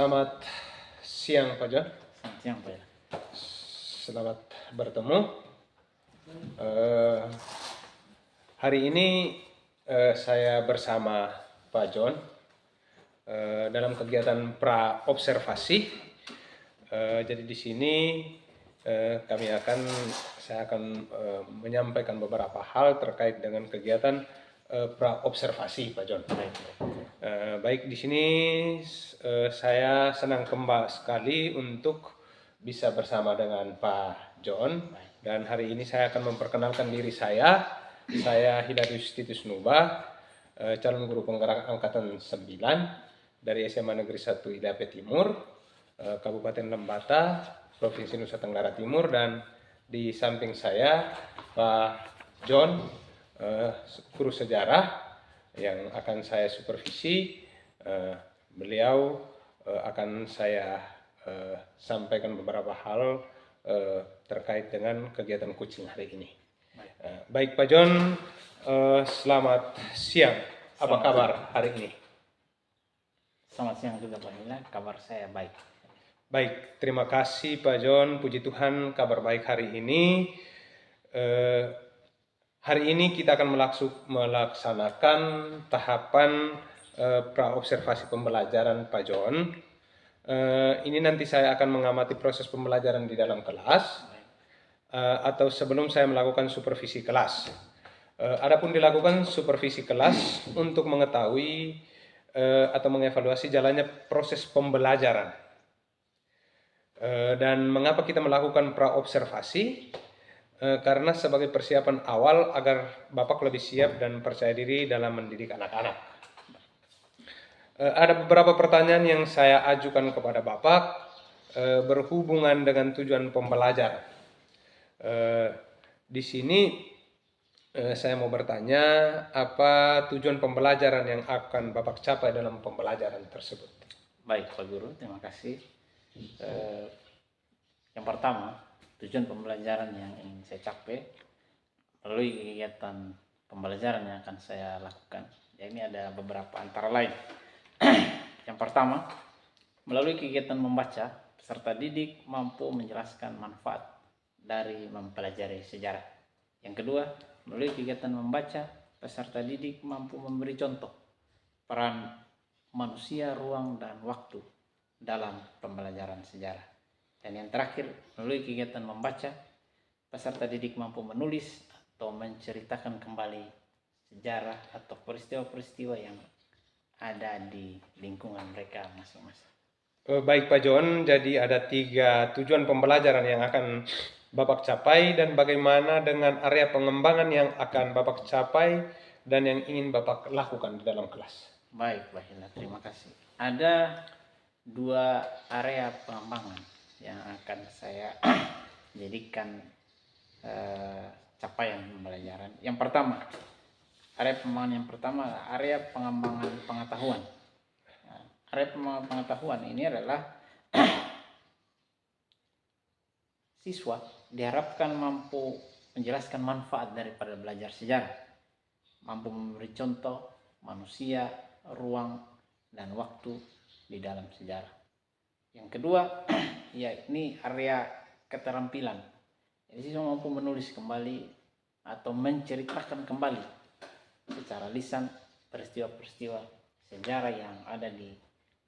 Selamat siang Pak John. Selamat siang Pak. Selamat bertemu. Hari ini saya bersama Pak John dalam kegiatan pra-observasi. Jadi di sini saya akan menyampaikan beberapa hal terkait dengan kegiatan pra-observasi Pak John. Baik, di sini saya senang sekali untuk bisa bersama dengan Pak John, dan hari ini saya akan memperkenalkan diri saya. Saya Hidayus Titus Nuba, calon guru penggerak angkatan 9 dari SMA Negeri 1 Idape Timur, Kabupaten Lembata, Provinsi Nusa Tenggara Timur, dan di samping saya Pak John, guru sejarah yang akan saya supervisi. Beliau akan saya sampaikan beberapa hal terkait dengan kegiatan coaching hari ini. Baik Pak John, selamat siang. Apa kabar hari ini? Selamat siang juga Pak Mila, kabar saya baik. Baik, terima kasih Pak John. Puji Tuhan kabar baik hari ini. Hari ini kita akan melaksanakan tahapan pra-observasi pembelajaran Pak John. Ini nanti saya akan mengamati proses pembelajaran di dalam kelas atau sebelum saya melakukan supervisi kelas. Adapun dilakukan supervisi kelas untuk mengetahui atau mengevaluasi jalannya proses pembelajaran. Dan mengapa kita melakukan pra-observasi? Karena sebagai persiapan awal agar Bapak lebih siap dan percaya diri dalam mendidik anak-anak. Ada beberapa pertanyaan yang saya ajukan kepada Bapak berhubungan dengan tujuan pembelajaran. Di sini saya mau bertanya, apa tujuan pembelajaran yang akan Bapak capai dalam pembelajaran tersebut? Baik Pak Guru, terima kasih. Yang pertama, tujuan pembelajaran yang ingin saya capai melalui kegiatan pembelajaran yang akan saya lakukan. Ya, ini ada beberapa antara lain. Yang pertama, melalui kegiatan membaca, peserta didik mampu menjelaskan manfaat dari mempelajari sejarah. Yang kedua, melalui kegiatan membaca, peserta didik mampu memberi contoh peran manusia, ruang, dan waktu dalam pembelajaran sejarah. Dan yang terakhir, melalui kegiatan membaca, peserta didik mampu menulis atau menceritakan kembali sejarah atau peristiwa-peristiwa yang ada di lingkungan mereka masing-masing. Baik Pak John, jadi ada 3 tujuan pembelajaran yang akan Bapak capai, dan bagaimana dengan area pengembangan yang akan Bapak capai dan yang ingin Bapak lakukan di dalam kelas? Baik Pak Hila, terima kasih. Ada 2 area pengembangan yang akan saya jadikan capaian pembelajaran. Yang pertama, area pengembangan yang pertama, area pengembangan pengetahuan. Area pengembangan pengetahuan ini adalah siswa diharapkan mampu menjelaskan manfaat daripada belajar sejarah, mampu memberi contoh manusia, ruang, dan waktu di dalam sejarah. Yang kedua, ya ini area keterampilan. Jadi siswa mampu menulis kembali atau menceritakan kembali secara lisan peristiwa-peristiwa sejarah yang ada di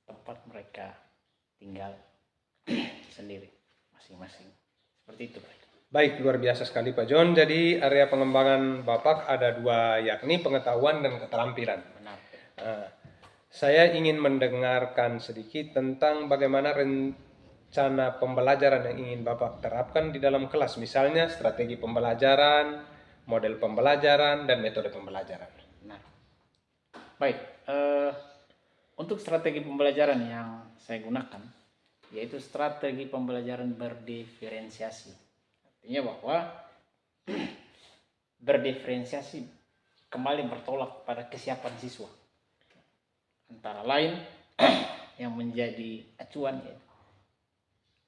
tempat mereka tinggal sendiri masing-masing. Seperti itu Pak. Baik, luar biasa sekali Pak John. Jadi area pengembangan Bapak ada 2, yakni pengetahuan dan keterampilan. Benar. Saya ingin mendengarkan sedikit tentang bagaimana rencana pembelajaran yang ingin Bapak terapkan di dalam kelas. Misalnya strategi pembelajaran, model pembelajaran, dan metode pembelajaran. Nah, baik. Untuk strategi pembelajaran yang saya gunakan, yaitu strategi pembelajaran berdiferensiasi. Artinya bahwa berdiferensiasi kembali bertolak pada kesiapan siswa. Antara lain yang menjadi acuan yaitu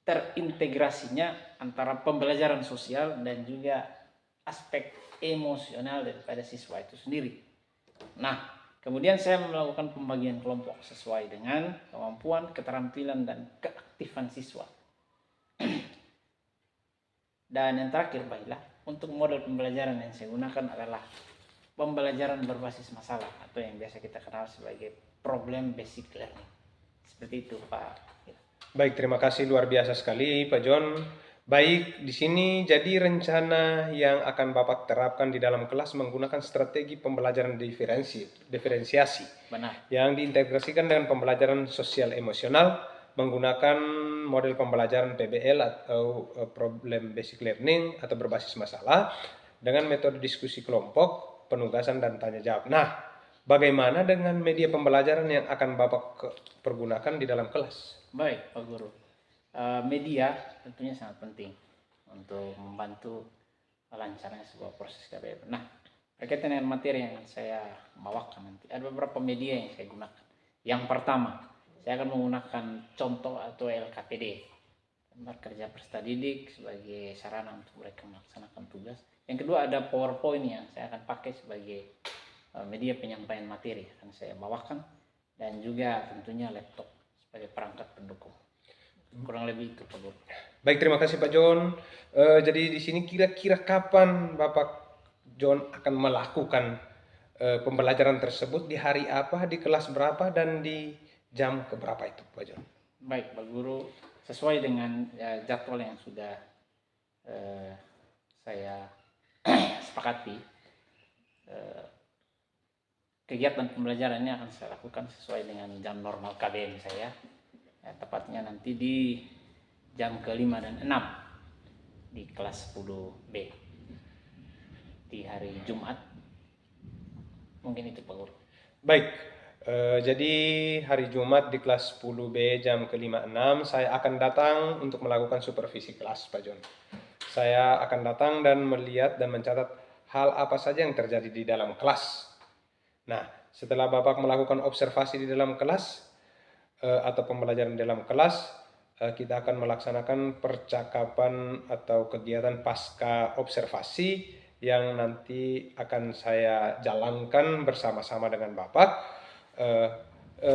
terintegrasinya antara pembelajaran sosial dan juga aspek emosional daripada siswa itu sendiri. Nah, Kemudian saya melakukan pembagian kelompok sesuai dengan kemampuan, keterampilan, dan keaktifan siswa. Dan yang terakhir, baiklah, untuk model pembelajaran yang saya gunakan adalah pembelajaran berbasis masalah atau yang biasa kita kenal sebagai problem basic learning. Seperti itu, Pak. Baik, terima kasih luar biasa sekali Pak John. Baik, di sini jadi rencana yang akan Bapak terapkan di dalam kelas menggunakan strategi pembelajaran diferensiasi Benar. yang diintegrasikan dengan pembelajaran sosial emosional menggunakan model pembelajaran PBL atau Problem Basic Learning atau berbasis masalah dengan metode diskusi kelompok, penugasan, dan tanya jawab. Nah, bagaimana dengan media pembelajaran yang akan Bapak pergunakan di dalam kelas? Baik, Pak Guru. Media tentunya sangat penting untuk membantu lancarnya sebuah proses KBM. Nah, berkaitan dengan materi yang saya bawakan nanti, ada beberapa media yang saya gunakan. Yang pertama, saya akan menggunakan contoh atau LKPD, lembar kerja peserta didik, sebagai sarana untuk mereka melaksanakan tugas. Yang kedua, ada PowerPoint yang saya akan pakai sebagai media penyampaian materi akan saya bawakan, dan juga tentunya laptop sebagai perangkat pendukung. Kurang lebih itu, Pak Guru. Baik, terima kasih Pak John. Jadi di sini kira-kira kapan Bapak John akan melakukan pembelajaran tersebut, di hari apa, di kelas berapa, dan di jam keberapa itu Pak John? Baik, Pak Guru, sesuai dengan jadwal yang sudah saya sepakati, kegiatan pembelajaran ini akan saya lakukan sesuai dengan jam normal KBM saya, tepatnya nanti di jam ke-5 dan 6 di kelas 10B di hari Jumat. Mungkin itu, Pak Guru. Baik, jadi hari Jumat di kelas 10B jam ke-5-6 saya akan datang untuk melakukan supervisi kelas Pak John. Saya akan datang dan melihat dan mencatat hal apa saja yang terjadi di dalam kelas. Nah, setelah Bapak melakukan observasi di dalam kelas atau pembelajaran di dalam kelas, kita akan melaksanakan percakapan atau kegiatan pasca observasi yang nanti akan saya jalankan bersama-sama dengan Bapak.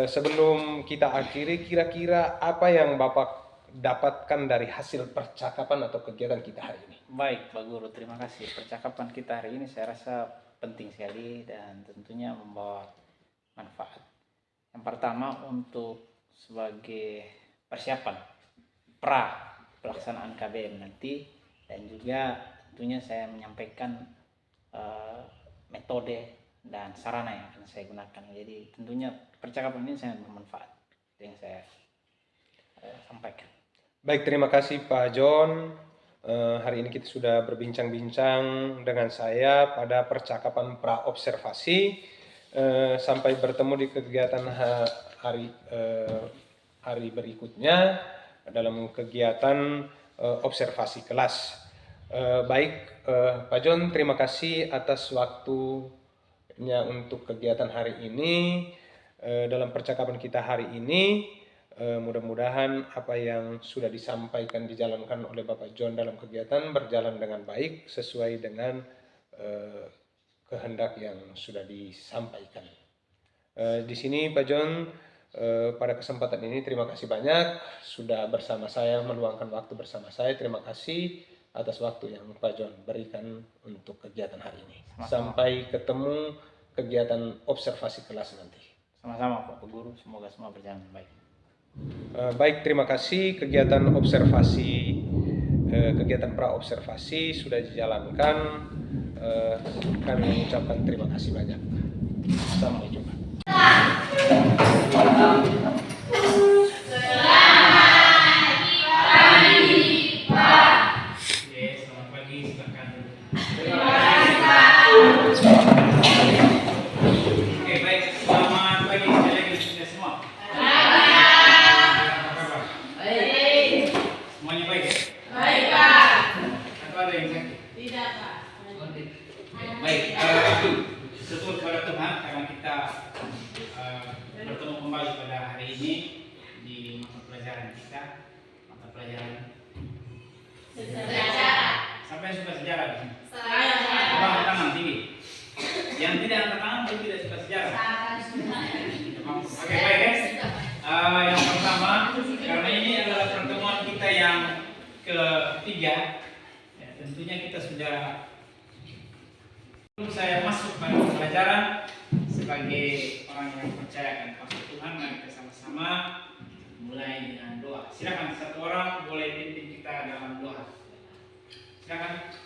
Sebelum kita akhiri, kira-kira apa yang Bapak dapatkan dari hasil percakapan atau kegiatan kita hari ini? Baik, Pak Guru, terima kasih. Percakapan kita hari ini saya rasa penting sekali dan tentunya membawa manfaat. Yang pertama, untuk sebagai persiapan pelaksanaan KBM nanti, dan juga tentunya saya menyampaikan metode dan sarana yang akan saya gunakan. Jadi tentunya percakapan ini sangat bermanfaat. Itu yang saya sampaikan. Baik, terima kasih Pak John. Hari ini kita sudah berbincang-bincang dengan saya pada percakapan pra-observasi. Sampai bertemu di kegiatan hari berikutnya dalam kegiatan observasi kelas. Baik, Pak John, terima kasih atas waktunya untuk kegiatan hari ini. Dalam percakapan kita hari ini, mudah-mudahan apa yang sudah disampaikan dijalankan oleh Bapak John dalam kegiatan berjalan dengan baik sesuai dengan kehendak yang sudah disampaikan. Di sini Pak John, pada kesempatan ini terima kasih banyak sudah bersama saya, meluangkan waktu bersama saya. Terima kasih atas waktu yang Pak John berikan untuk kegiatan hari ini. Sampai ketemu kegiatan observasi kelas nanti. Sama-sama Pak Guru, semoga semua berjalan baik. Baik, terima kasih. Kegiatan pra-observasi sudah dijalankan. Kami mengucapkan terima kasih banyak. Sampai jumpa. Syukur kepada Tuhan karena kita bertemu kembali pada hari ini di mata pelajaran kita, mata pelajaran sejarah. Siapa yang suka sejarah di sini? Saya. Coba angkat tangan tinggi. Yang tidak angkat tangan itu tidak suka sejarah. sejarah. Saya masuk pada pembelajaran sebagai orang yang percaya akan kuasa Tuhan, mari kita sama-sama mulai dengan doa. Silakan satu orang boleh pimpin kita dalam doa. Silakan.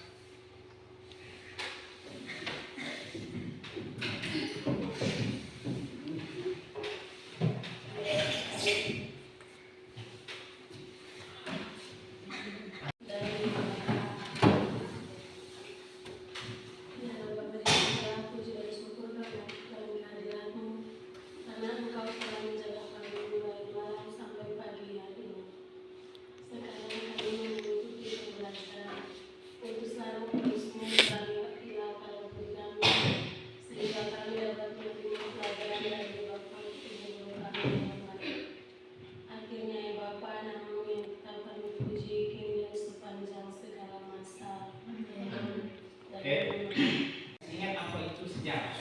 Ingat apa itu sejarah?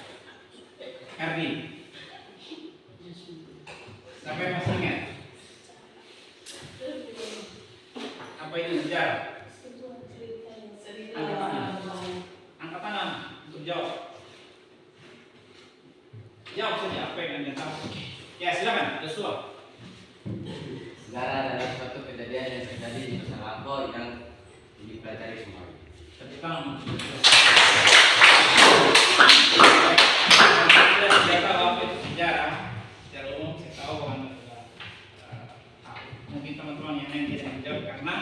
Erwin, sampai masih ingat? Apa itu sejarah? Angkat tangan untuk jawab. Jawab saja apa yang Anda tahu. Ya silakan, Joshua. Sejarah adalah suatu kejadian yang terjadi di masa lampau yang dipelajari semua. Tepuk tangan. Saya tahu apa itu sejarah. Secara umum saya tahu bahwa mungkin teman-teman yang lain tidak menjawab karena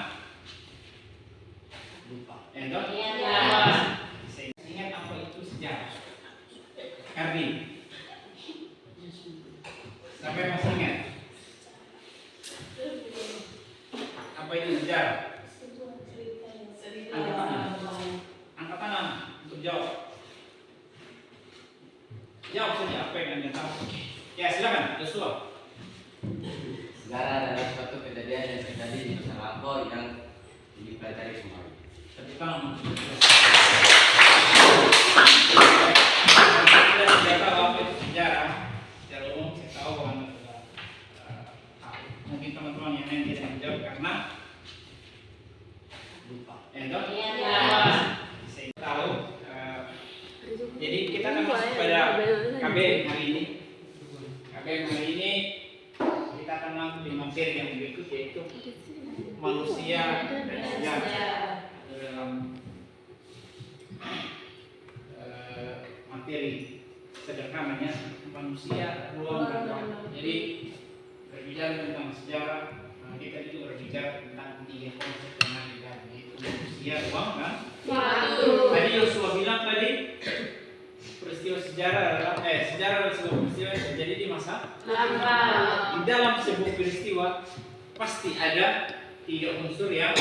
lupa. Saya ingat apa itu sejarah. Erwin, sampai masih ingat? Apa itu sejarah? Angkat tangan. Angkat tangan untuk jawab. Jawab saja apa yang Anda tahu. Ya silakan, Joshua. Sejarah adalah suatu kejadian yang terjadi di masa lampau yang dipelajari semua. Tepuk tangan. Saya tahu apa itu sejarah. Secara umum saya tahu bahwa mungkin teman-teman yang lain tidak menjawab karena lupa. Saya tahu. Jadi kita akan masuk pada KB hari ini. KB hari ini kita akan masuk di materi yang berikut, yaitu manusia dan sejarah. Dalam materi sederhananya manusia, ruang dan waktu. Jadi berbicara tentang sejarah, kita juga berbicara tentang tiga konsep yang ada di dalam, yaitu manusia, ruang dan waktu. Tadi Yosua bilang tadi peristiwa sejarah adalah sejarah adalah sebuah peristiwa yang terjadi di masa lampau. Di dalam sebuah peristiwa pasti ada tiga unsur yang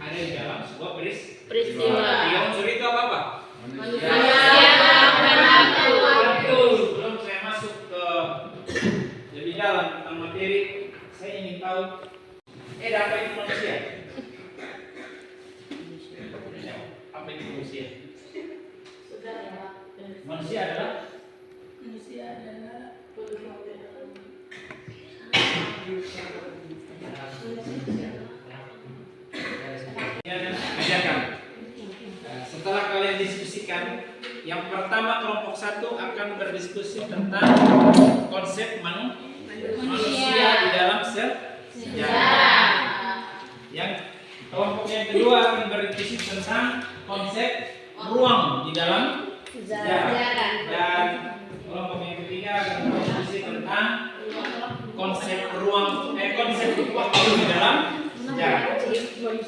ada di dalam sebuah peristiwa. Tiga unsur itu apa? Manusia, waktu. Belum saya masuk ke lebih dalam tentang materi, saya ingin tahu apa itu manusia? Apa itu manusia? Manusia adalah ajarkan. Setelah kalian diskusikan, yang pertama kelompok satu akan berdiskusi tentang konsep manusia di dalam sejarah. Yang kelompok yang kedua akan berdiskusi tentang konsep ruang di dalam sejarah. Dan kelompok yang ketiga akan berdiskusi tentang konsep konsep waktu di dalam sejarah.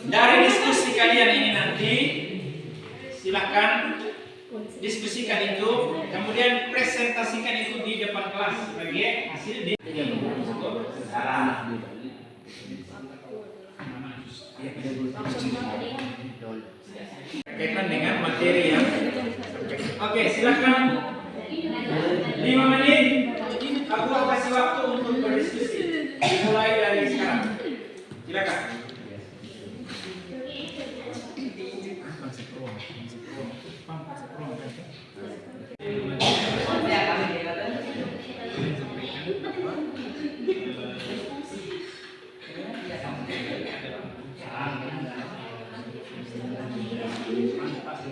Dari diskusi kalian ini nanti silakan diskusikan itu, kemudian presentasikan itu di depan kelas sebagai hasil di sejarah. Berkaitan dengan materi yang oke, silakan 5 menit. Aku kasih waktu untuk berdiskusi. Mulai dari sekarang. Silakan.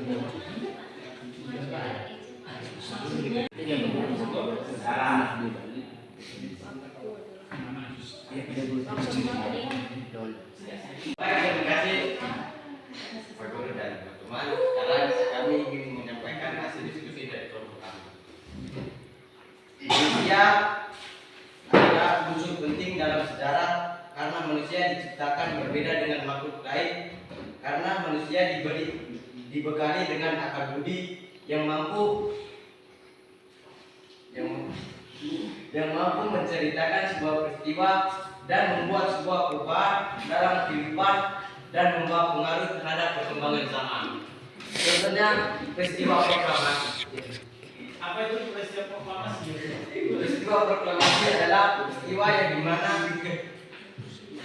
Baik, terima kasih Pak Guru dan teman-teman. Sekarang kami ingin menyampaikan hasil diskusi dari kelompok kami. Manusia adalah unsur penting dalam sejarah karena manusia diciptakan berbeda dengan makhluk lain karena manusia dibekali dengan akal budi yang mampu menceritakan sebuah peristiwa dan membuat sebuah perubahan dalam kehidupan dan membawa pengaruh terhadap perkembangan zaman. Contohnya peristiwa proklamasi. Apa itu peristiwa proklamasi? Peristiwa proklamasi adalah peristiwa yang dimana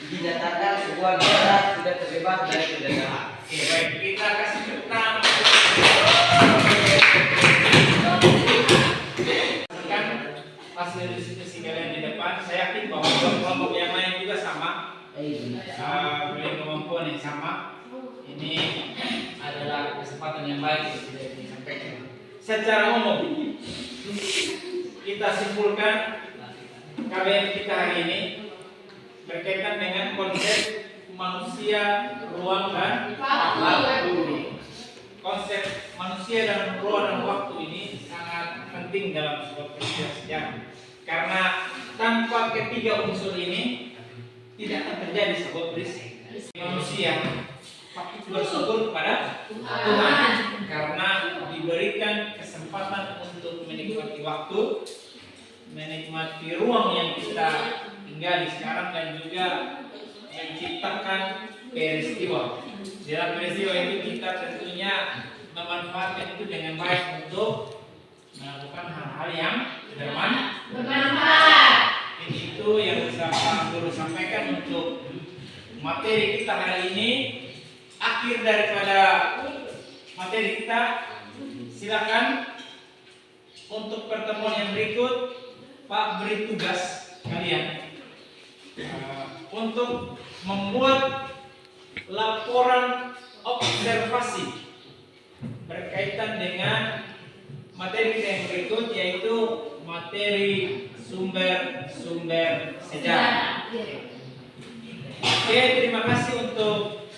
dinyatakan sebuah negara sudah terbebas dari penjajahan. Baik, kita kasih tepuk tangan. Kan hasil diskusi kalian di depan, saya yakin bahwa kelompok yang lain juga sama, memiliki kemampuan yang sama. Ini adalah kesempatan yang baik untuk disampaikan. Secara umum, kita simpulkan KBM kita hari ini berkaitan dengan konsep manusia, ruang, dan waktu. Konsep manusia dan ruang dan waktu ini sangat penting dalam sebuah peristiwa sejarah. Karena tanpa ketiga unsur ini tidak akan terjadi sebuah peristiwa. Manusia patut bersyukur kepada Tuhan karena diberikan kesempatan untuk menikmati waktu, menikmati ruang yang kita tinggali sekarang dan juga menciptakan peristiwa. Dalam peristiwa itu kita tentunya memanfaatkan itu dengan baik untuk melakukan hal-hal yang bermanfaat. Itu yang bisa Pak Guru sampaikan untuk materi kita hari ini. Akhir daripada materi kita, silakan untuk pertemuan yang berikut Pak beri tugas kalian untuk membuat laporan observasi berkaitan dengan materi kita yang berikut, yaitu materi sumber-sumber sejarah. Oke, terima kasih untuk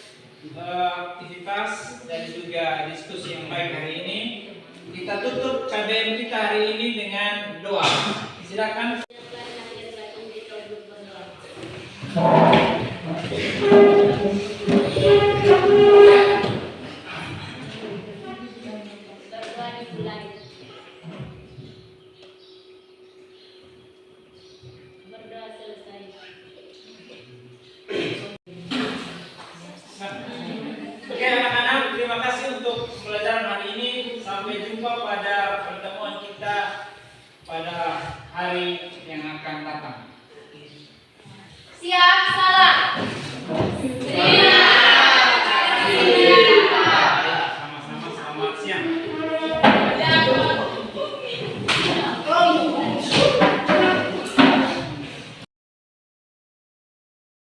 aktivitas dan juga diskusi yang baik hari ini. Kita tutup KBM kita hari ini dengan doa. Silakan.